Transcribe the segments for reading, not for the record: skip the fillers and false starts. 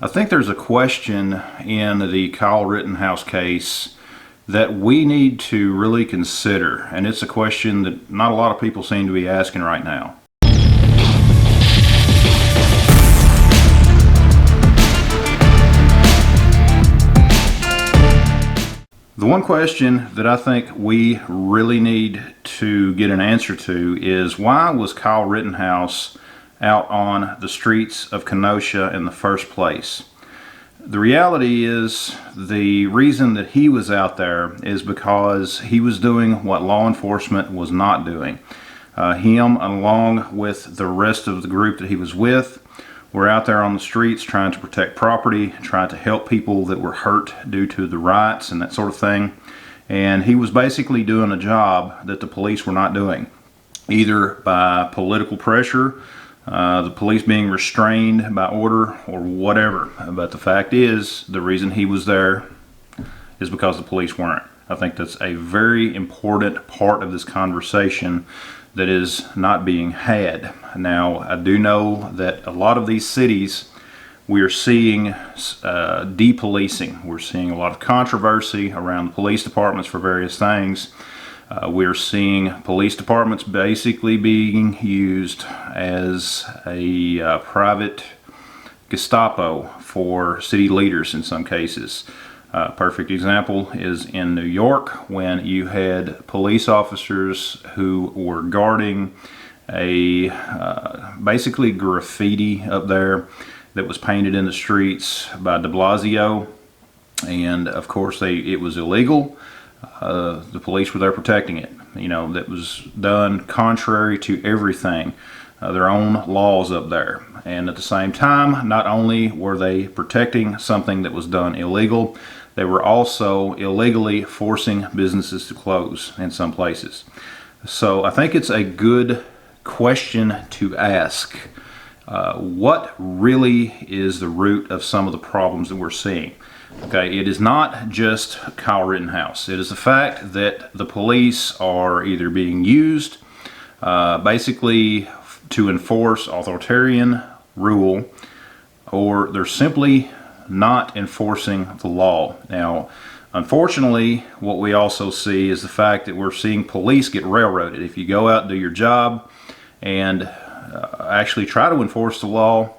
I think there's a question in the Kyle Rittenhouse case that we need to really consider, and it's a question that not a lot of people seem to be asking right now. The one question that I think we really need to get an answer to is, why was Kyle Rittenhouse out on the streets of Kenosha in the first place? The reality is, the reason that he was out there is because he was doing what law enforcement was not doing. Him, along with the rest of the group that he was with, were out there on the streets trying to protect property, trying to help people that were hurt due to the riots and that sort of thing. And he was basically doing a job that the police were not doing, either by political pressure, the police being restrained by order, or whatever. But the fact is, the reason he was there is because the police weren't. I think that's a very important part of this conversation that is not being had. Now, I do know that a lot of these cities, we are seeing depolicing. We're seeing a lot of controversy around the police departments for various things. We're seeing police departments basically being used as a private Gestapo for city leaders in some cases. Perfect example is in New York, when you had police officers who were guarding a basically graffiti up there that was painted in the streets by de Blasio, and of course it was illegal. The police were there protecting it. You know, that was done contrary to everything, their own laws up there. And at the same time, not only were they protecting something that was done illegal, they were also illegally forcing businesses to close in some places. So I think it's a good question to ask. What really is the root of some of the problems that we're seeing? Okay, it is not just Kyle Rittenhouse. It is the fact that the police are either being used basically to enforce authoritarian rule, or they're simply not enforcing the law. Now, unfortunately, what we also see is the fact that we're seeing police get railroaded. If you go out and do your job and actually try to enforce the law,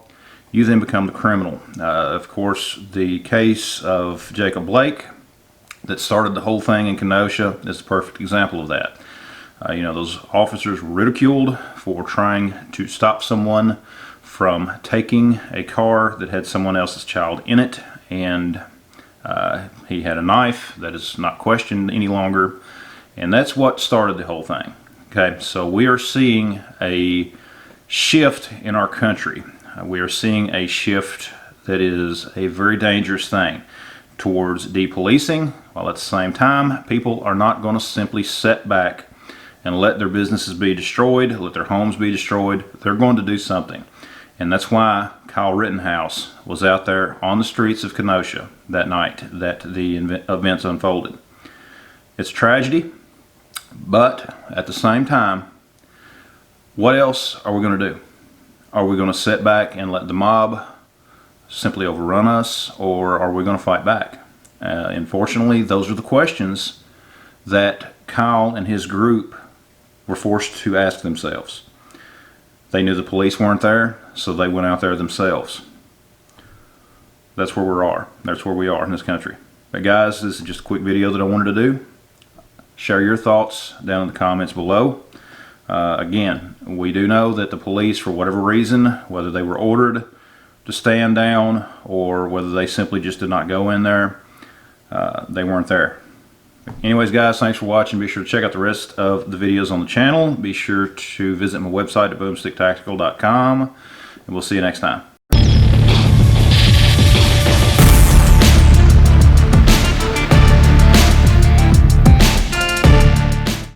you then become the criminal. Of course, the case of Jacob Blake that started the whole thing in Kenosha is a perfect example of that. You know, those officers were ridiculed for trying to stop someone from taking a car that had someone else's child in it, and he had a knife. That is not questioned any longer, and that's what started the whole thing. Okay, so we are seeing a shift in our country. We are seeing a shift that is a very dangerous thing towards depolicing, while at the same time, people are not going to simply sit back and let their businesses be destroyed, let their homes be destroyed. They're going to do something. And that's why Kyle Rittenhouse was out there on the streets of Kenosha that night that the events unfolded. It's tragedy, but at the same time, what else are we going to do? Are we going to sit back and let the mob simply overrun us, or are we going to fight back? Unfortunately, those are the questions that Kyle and his group were forced to ask themselves. They knew the police weren't there, so they went out there themselves. That's where we are. That's where we are in this country. But guys, this is just a quick video that I wanted to do. Share your thoughts down in the comments below. Again, we do know that the police, for whatever reason, whether they were ordered to stand down or whether they simply just did not go in there, they weren't there. Anyways, guys, thanks for watching. Be sure to check out the rest of the videos on the channel. Be sure to visit my website at boomsticktactical.com, and we'll see you next time.